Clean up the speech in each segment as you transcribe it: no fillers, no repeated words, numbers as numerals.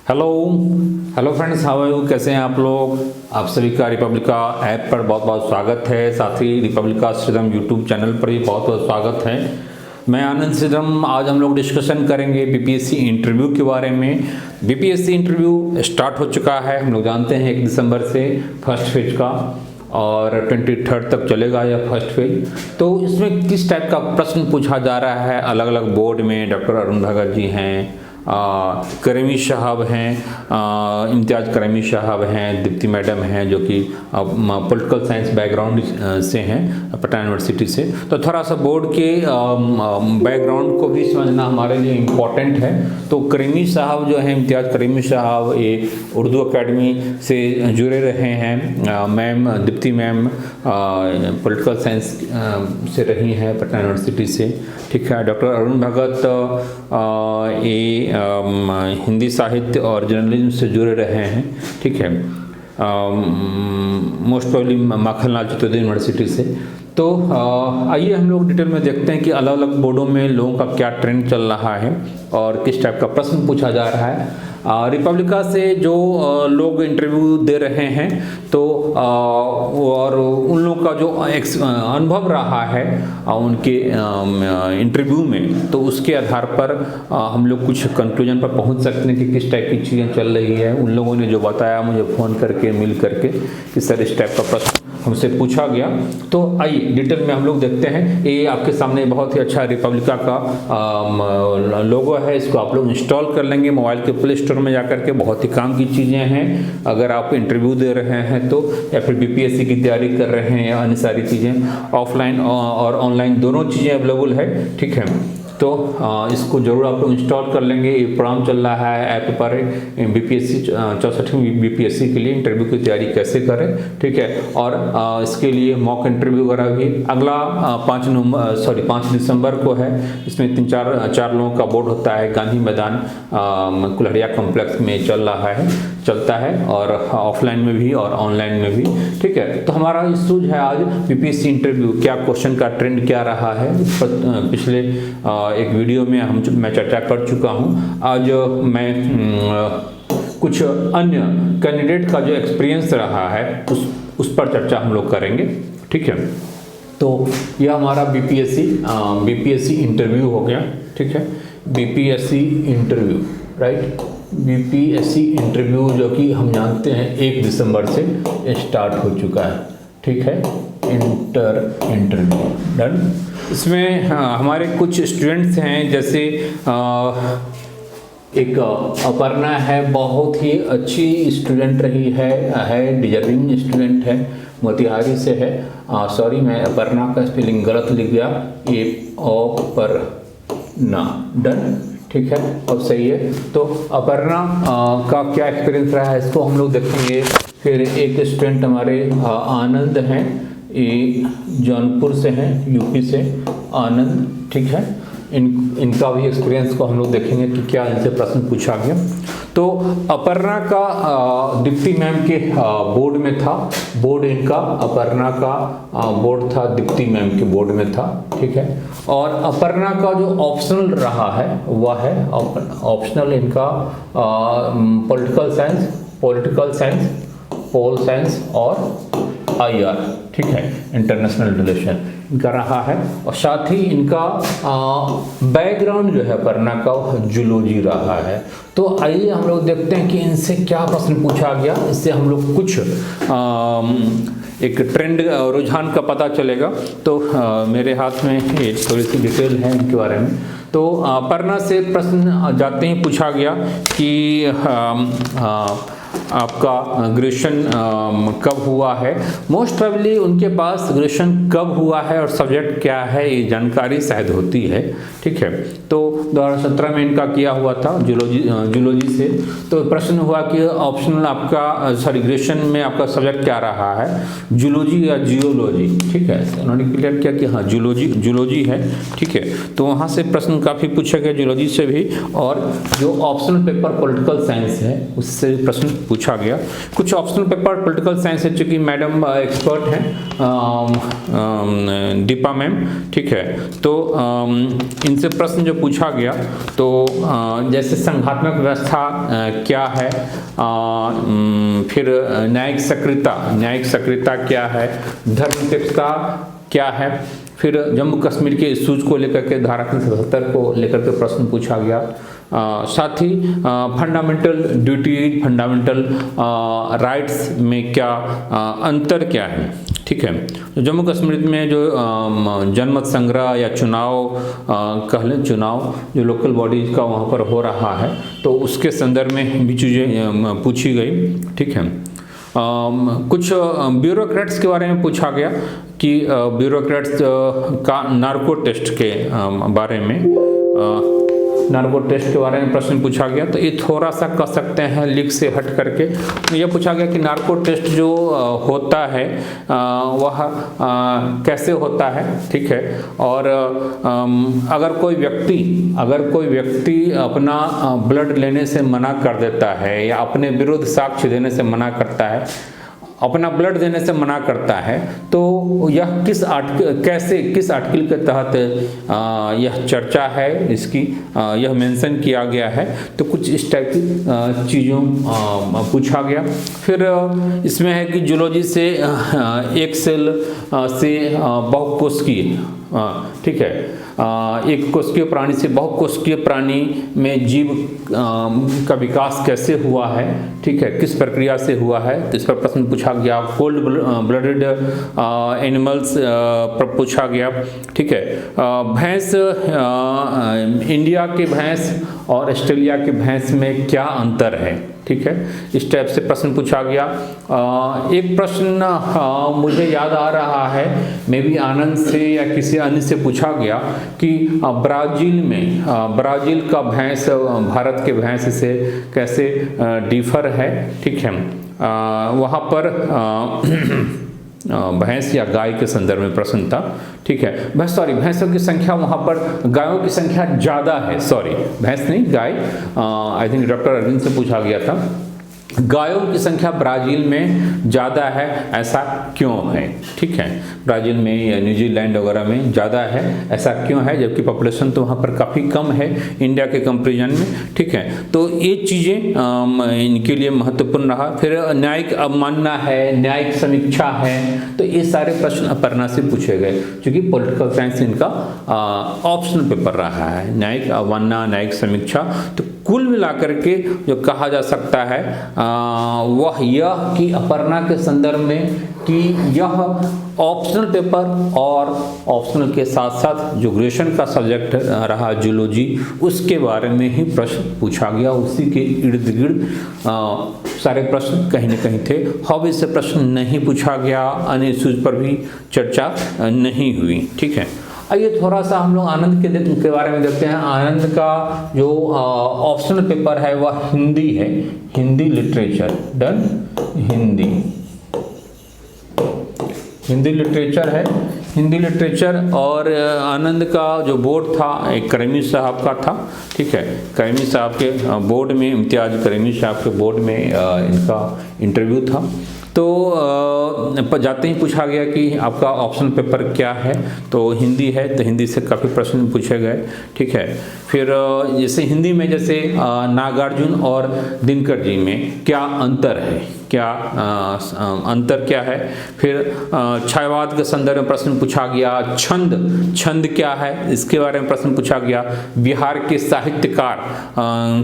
Hello hello friends, how are you? कैसे हैं आप लोग? आप सभी का रिपब्लिका ऐप पर बहुत बहुत स्वागत है। साथ ही रिपब्लिका श्रीधम यूट्यूब चैनल पर भी बहुत बहुत स्वागत है। मैं आनंद श्रीधम। आज हम लोग डिस्कशन करेंगे बीपीएससी इंटरव्यू के बारे में। बीपीएससी इंटरव्यू स्टार्ट हो चुका है। हम लोग जानते हैं 1 दिसंबर से फर्स्ट फेज का और 23 तक चलेगा यह फर्स्ट फेज। तो इसमें किस टाइप का प्रश्न पूछा जा रहा है? अलग अलग बोर्ड में डॉक्टर अरुण भगत जी हैं, करीमी साहब हैं, इम्तियाज़ करीमी साहब हैं, दीप्ति मैडम हैं जो कि पॉलिटिकल साइंस बैकग्राउंड से हैं पटना यूनिवर्सिटी से। तो थोड़ा सा बोर्ड के बैकग्राउंड को भी समझना हमारे लिए इम्पोर्टेंट है। तो करीमी साहब जो हैं, इम्तियाज़ करीमी साहब, ये उर्दू अकेडमी से जुड़े रहे हैं। Ma'am Deepti ma'am political science से रही हैं पटना यूनिवर्सिटी से, ठीक है। डॉक्टर अरुण भगत ये हिंदी साहित्य और जर्नलिज्म से जुड़े रहे हैं, ठीक है। Most probably Makhanlal Chaturvedi university से। तो आइए हम लोग डिटेल में देखते हैं कि अलग अलग बोर्डों में लोगों का क्या ट्रेंड चल रहा है और किस टाइप का प्रश्न पूछा जा रहा है। रिपब्लिका से जो लोग इंटरव्यू दे रहे हैं तो और उन लोगों का जो अनुभव रहा है उनके इंटरव्यू में, तो उसके आधार पर हम लोग कुछ कंक्लूजन पर पहुंच सकते हैं कि किस टाइप की चीज़ें चल रही है। उन लोगों ने जो बताया मुझे फ़ोन करके मिल करके कि सर इस टाइप का प्रश्न हमसे पूछा गया। तो आइए डिटेल में हम लोग देखते हैं। ये आपके सामने बहुत ही अच्छा रिपब्लिका का लोगो है। इसको आप लोग इंस्टॉल कर लेंगे मोबाइल के प्ले स्टोर में जाकर के। बहुत ही काम की चीज़ें हैं अगर आप इंटरव्यू दे रहे हैं तो, या फिर बीपीएससी की तैयारी कर रहे हैं, या अन्य सारी चीज़ें ऑफलाइन और ऑनलाइन दोनों चीज़ें अवेलेबल है, ठीक है। तो इसको ज़रूर आप लोग इंस्टॉल कर लेंगे। ये प्रोग्राम चल रहा है ऐप पर बीपीएससी 64वीं बीपीएससी के लिए इंटरव्यू की तैयारी कैसे करें, ठीक है। और इसके लिए मॉक इंटरव्यू वगैरह भी अगला 5 दिसंबर को है। इसमें 3-4 लोगों का बोर्ड होता है। गांधी मैदान कुल्हड़िया कॉम्प्लेक्स में चलता है और ऑफलाइन में भी और ऑनलाइन में भी, ठीक है। तो हमारा इशू है आज बीपीएससी इंटरव्यू, क्या क्वेश्चन का ट्रेंड क्या रहा है। पिछले एक वीडियो में मैं चर्चा कर चुका हूं। आज मैं कुछ अन्य कैंडिडेट का जो एक्सपीरियंस रहा है उस पर चर्चा हम लोग करेंगे, ठीक है। तो यह हमारा बीपीएससी इंटरव्यू हो गया, ठीक है। BPSC interview, right. BPSC interview जो कि हम जानते हैं 1 दिसंबर से स्टार्ट हो चुका है, ठीक है। Interview done. इसमें हमारे कुछ स्टूडेंट्स हैं, जैसे एक अपर्णा है, बहुत ही अच्छी स्टूडेंट रही है डिजर्विंग स्टूडेंट है, मोतिहारी से है। सॉरी, मैं अपर्णा का स्पेलिंग गलत लिख गया, ये अपर्णा, डन, ठीक है। अब सही है। तो अपर्णा का क्या एक्सपीरियंस रहा है इसको हम लोग देखेंगे। फिर एक स्टूडेंट हमारे आनंद हैं, ये जौनपुर से हैं, यूपी से आनंद, ठीक है। इनका भी एक्सपीरियंस को हम लोग देखेंगे कि क्या इनसे प्रश्न पूछा गया। तो अपर्णा का दीप्ति मैम के बोर्ड में था, बोर्ड इनका अपर्णा का बोर्ड था, दीप्ति मैम के बोर्ड में था, ठीक है। और अपर्णा का जो ऑप्शनल रहा है वह है ऑप्शनल इनका पॉलिटिकल साइंस, पोल साइंस और IR, ठीक है, इंटरनेशनल रिलेशन इनका रहा है। और साथ ही इनका बैकग्राउंड जो है अपर्णा का जूलॉजी रहा है। तो आइए हम लोग देखते हैं कि इनसे क्या प्रश्न पूछा गया। इससे हम लोग कुछ एक ट्रेंड रुझान का पता चलेगा। तो मेरे हाथ में ये थोड़ी सी डिटेल है इनके बारे में। तो अपर्णा से प्रश्न जाते ही पूछा गया कि आपका ग्रेजुएशन कब हुआ है। मोस्ट प्रोबेबली उनके पास ग्रेजुएशन कब हुआ है और सब्जेक्ट क्या है ये जानकारी शायद होती है, ठीक है। तो 2017 में इनका किया हुआ था जूलॉजी से। तो प्रश्न हुआ कि ऑप्शनल आपका ग्रेजुएशन में आपका सब्जेक्ट क्या रहा है, जूलॉजी या जियोलॉजी, ठीक है। तो उन्होंने क्लियर किया कि हाँ जूलॉजी है, ठीक है। तो वहाँ से प्रश्न काफ़ी पूछे गए जूलॉजी से भी, और जो ऑप्शनल पेपर पॉलिटिकल साइंस है उससे प्रश्न पूछा गया। कुछ ऑप्शनल पेपर पॉलिटिकल साइंस है, चूँकि मैडम एक्सपर्ट हैं दीपा मैम, ठीक है, तो इनसे प्रश्न जो पूछा गया तो जैसे संघात्मक व्यवस्था क्या है, फिर न्यायिक सक्रियता क्या है, धर्मनिरपेक्षता क्या है, फिर जम्मू कश्मीर के इशूज को लेकर के धारा 377 को लेकर के प्रश्न पूछा गया। साथ ही फंडामेंटल ड्यूटी, फंडामेंटल राइट्स में क्या अंतर क्या है, ठीक है। तो जम्मू कश्मीर में जो जनमत संग्रह या चुनाव कह लें, चुनाव जो लोकल बॉडीज का वहाँ पर हो रहा है, तो उसके संदर्भ में भी चीज़ें पूछी गई, ठीक है। कुछ ब्यूरोक्रेट्स के बारे में पूछा गया कि ब्यूरोक्रेट्स का नार्को टेस्ट के बारे में प्रश्न पूछा गया। तो ये थोड़ा सा कह सकते हैं लीक से हट करके ये पूछा गया कि नार्को टेस्ट जो होता है वह कैसे होता है, ठीक है। और अगर कोई व्यक्ति अपना ब्लड लेने से मना कर देता है या अपने विरुद्ध साक्ष्य देने से मना करता है, अपना ब्लड देने से मना करता है, तो यह किस आर्टिकल के तहत यह चर्चा है, इसकी यह मेंशन किया गया है। तो कुछ इस टाइप की चीज़ों पूछा गया। फिर इसमें है कि जूलॉजी से एक सेल से बहुकोशिकीय, ठीक है, एक कोशिकीय प्राणी से बहुकोशिकीय प्राणी में जीव का विकास कैसे हुआ है, ठीक है, किस प्रक्रिया से हुआ है, तो इस पर प्रश्न पूछा गया। कोल्ड ब्लडेड एनिमल्स पर पूछा गया, ठीक है। भैंस, इंडिया के भैंस और ऑस्ट्रेलिया के भैंस में क्या अंतर है, ठीक है, इस टाइप से प्रश्न पूछा गया। एक प्रश्न मुझे याद आ रहा है, मे बी आनंद से या किसी अन्य से पूछा गया कि ब्राज़ील का भैंस भारत के भैंस से कैसे डिफर है, ठीक है। वहाँ पर भैंस या गाय के संदर्भ में प्रश्न था, ठीक है। भैंसों की संख्या वहाँ पर, गायों की संख्या ज़्यादा है, भैंस नहीं गाय, आई थिंक डॉक्टर अरविंद से पूछा गया था। गायों की संख्या ब्राज़ील में ज़्यादा है, ऐसा क्यों है, ठीक है। ब्राज़ील में या न्यूजीलैंड वगैरह में ज़्यादा है, ऐसा क्यों है, जबकि पॉपुलेशन तो वहाँ पर काफ़ी कम है इंडिया के कंपेरिजन में, ठीक है। तो ये चीज़ें इनके लिए महत्वपूर्ण रहा। फिर न्यायिक अवमानना है, न्यायिक समीक्षा है, तो ये सारे प्रश्न अपर्णा से पूछे गए, क्योंकि पॉलिटिकल साइंस इनका ऑप्शनल पेपर रहा है। न्यायिक अवमानना, न्यायिक समीक्षा, तो कुल मिलाकर के जो कहा जा सकता है वह यह कि अपर्णा के संदर्भ में कि यह ऑप्शनल पेपर और ऑप्शनल के साथ साथ जो ग्रेजुएशन का सब्जेक्ट रहा जूलॉजी, उसके बारे में ही प्रश्न पूछा गया। उसी के इर्द गिर्द सारे प्रश्न कहीं न कहीं थे। हॉबी से प्रश्न नहीं पूछा गया, अन्य इश्यूज पर भी चर्चा नहीं हुई, ठीक है। आइए थोड़ा सा हम लोग आनंद के बारे में देखते हैं। आनंद का जो ऑप्शनल पेपर है वह हिंदी है, Hindi literature, done, Hindi literature है, हिंदी लिटरेचर। और आनंद का जो बोर्ड था एक करीमी साहब का था, ठीक है। करीमी साहब के बोर्ड में, इम्तियाज करीमी साहब के बोर्ड में इनका इंटरव्यू था। तो जाते ही पूछा गया कि आपका ऑप्शनल पेपर क्या है, तो हिंदी है, तो हिंदी से काफ़ी प्रश्न पूछे गए, ठीक है। फिर जैसे हिंदी में जैसे नागार्जुन और दिनकर जी में क्या अंतर है, अंतर क्या है। फिर छायावाद के संदर्भ में प्रश्न पूछा गया। छंद क्या है, इसके बारे में प्रश्न पूछा गया। बिहार के साहित्यकार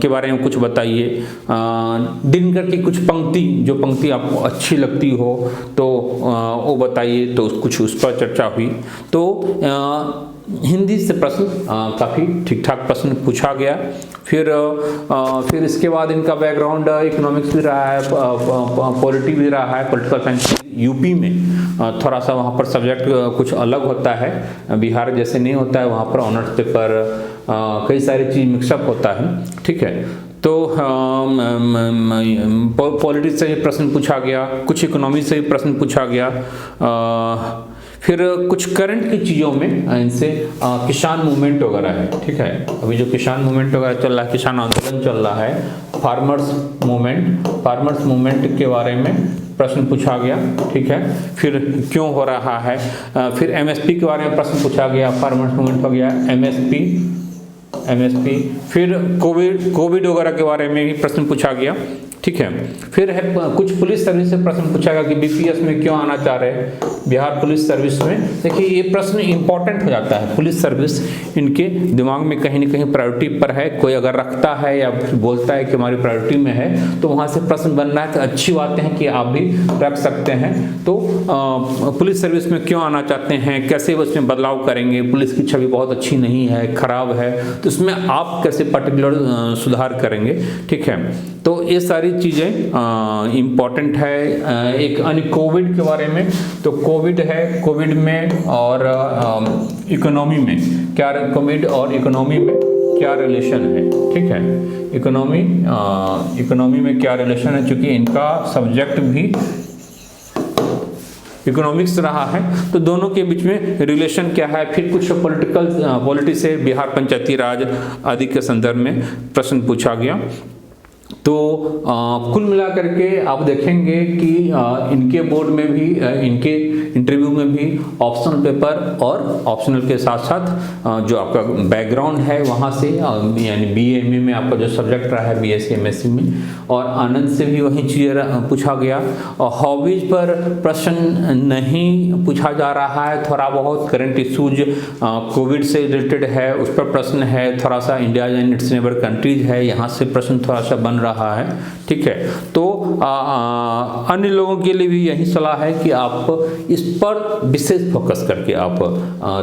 के बारे में कुछ बताइए। दिनकर की कुछ जो पंक्ति आपको अच्छी लगती हो तो वो बताइए, तो कुछ उस पर चर्चा हुई। तो हिंदी से प्रश्न काफ़ी ठीक ठाक प्रश्न पूछा गया। फिर इसके बाद इनका बैकग्राउंड इकोनॉमिक्स भी रहा है, पॉलिटी भी रहा है, पॉलिटिकल साइंस। यूपी में थोड़ा सा वहाँ पर सब्जेक्ट कुछ अलग होता है, बिहार जैसे नहीं होता है, वहाँ पर ऑनर्स पेपर कई सारी चीज़ मिक्सअप होता है, ठीक है। तो पॉलिटिक्स से ही प्रश्न पूछा गया, कुछ इकोनॉमी से ही प्रश्न पूछा गया। फिर कुछ करंट की चीज़ों में इनसे किसान मूवमेंट वगैरह है, ठीक है। अभी जो किसान मूवमेंट वगैरह चल रहा है, किसान आंदोलन चल रहा है, फार्मर्स मूवमेंट के बारे में प्रश्न पूछा गया, ठीक है। फिर क्यों हो रहा है, फिर एमएसपी के बारे में प्रश्न पूछा गया, फार्मर्स मूवमेंट हो गया, एमएसपी, फिर कोविड वगैरह के बारे में भी प्रश्न पूछा गया, ठीक है। फिर है कुछ पुलिस सर्विस से प्रश्न पूछा गया कि बीपीएस में क्यों आना चाह रहे हैं, बिहार पुलिस सर्विस में। देखिए ये प्रश्न इंपॉर्टेंट हो जाता है, पुलिस सर्विस इनके दिमाग में कहीं ना कहीं प्रायोरिटी पर है। कोई अगर रखता है या बोलता है कि हमारी प्रायोरिटी में है, तो वहाँ से प्रश्न बन रहा है, तो अच्छी बातें हैं कि आप भी रख सकते हैं। तो पुलिस सर्विस में क्यों आना चाहते हैं, कैसे उसमें बदलाव करेंगे, पुलिस की छवि बहुत अच्छी नहीं है, खराब है, तो इसमें आप कैसे पर्टिकुलर सुधार करेंगे, ठीक है। तो ये सारी चीज़ें इम्पॉर्टेंट है। एक अन्य कोविड के बारे में, तो कोविड है, कोविड में और इकोनॉमी में क्या, कोविड और इकोनॉमी में क्या रिलेशन है, ठीक है। इकोनॉमी में क्या रिलेशन है, क्योंकि इनका सब्जेक्ट भी इकोनॉमिक्स रहा है, तो दोनों के बीच में रिलेशन क्या है। फिर कुछ पॉलिटी से बिहार पंचायती राज आदि के संदर्भ में प्रश्न पूछा गया। तो कुल मिलाकर के आप देखेंगे कि इनके बोर्ड में भी, इनके इंटरव्यू में भी ऑप्शनल पेपर और ऑप्शनल के साथ साथ जो आपका बैकग्राउंड है वहाँ से, यानी BA में आपका जो सब्जेक्ट रहा है BSc MSc में, और आनंद से भी वही चीज़ें पूछा गया। और हॉबीज पर प्रश्न नहीं पूछा जा रहा है, थोड़ा बहुत करंट इशूज कोविड से रिलेटेड है, उस पर प्रश्न है। थोड़ा सा India and it's neighbour countries है, यहाँ से प्रश्न थोड़ा सा बन रहा है, ठीक है। तो अन्य लोगों के लिए भी यही सलाह है कि आप इस पर विशेष फोकस करके आप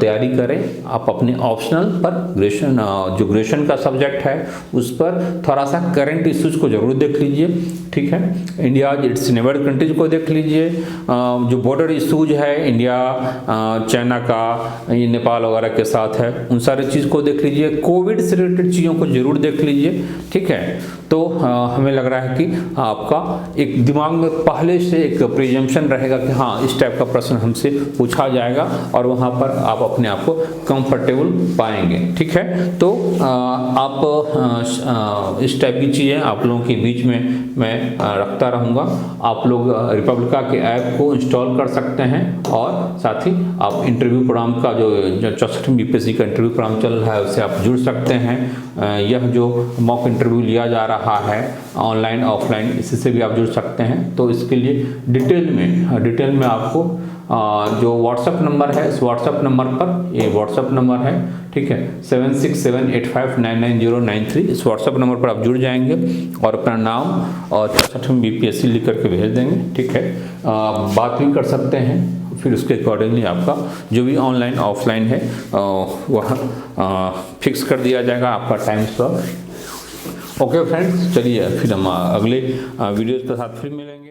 तैयारी करें। आप अपने ऑप्शनल पर ग्रेजुएशन का सब्जेक्ट है उस पर थोड़ा सा करंट इश्यूज को जरूर देख लीजिए, ठीक है। इंडिया इट्स नेबर कंट्रीज को देख लीजिए, जो बॉर्डर इश्यूज है इंडिया चाइना का, ये नेपाल वगैरह के साथ है, उन सारी चीज़ को देख लीजिए। कोविड से रिलेटेड चीज़ों को जरूर देख लीजिए, ठीक है। तो हमें लग रहा है कि आपका एक दिमाग में पहले से एक प्रिजम्पशन रहेगा कि हाँ इस टाइप का प्रश्न हमसे पूछा जाएगा, और वहाँ पर आप अपने आप को कंफर्टेबल पाएंगे, ठीक है। तो आप इस टाइप की चीज़ें आप लोगों के बीच में मैं रखता रहूँगा। आप लोग रिपब्लिका के ऐप को इंस्टॉल कर सकते हैं, और साथ ही आप इंटरव्यू प्रोग्राम का जो 64वीं BPSC का इंटरव्यू प्रोग्राम चल रहा है उससे आप जुड़ सकते हैं। यह जो मॉक इंटरव्यू लिया जा रहा है ऑनलाइन ऑफलाइन, इससे भी आप जुड़ सकते हैं। तो इसके लिए डिटेल में आपको जो व्हाट्सएप नंबर है, इस व्हाट्सएप नंबर पर, ये व्हाट्सएप नंबर है, ठीक है, 7678599093, इस व्हाट्सएप नंबर पर आप जुड़ जाएंगे और अपना नाम और 64वीं BPSC लिख करके भेज देंगे, ठीक है। बात भी कर सकते हैं, फिर उसके अकॉर्डिंगली आपका जो भी ऑनलाइन ऑफलाइन है वह फिक्स कर दिया जाएगा आपका टाइम स्लॉट। ओके फ्रेंड्स, चलिए फिर हम अगले वीडियोज़ के साथ फिर मिलेंगे।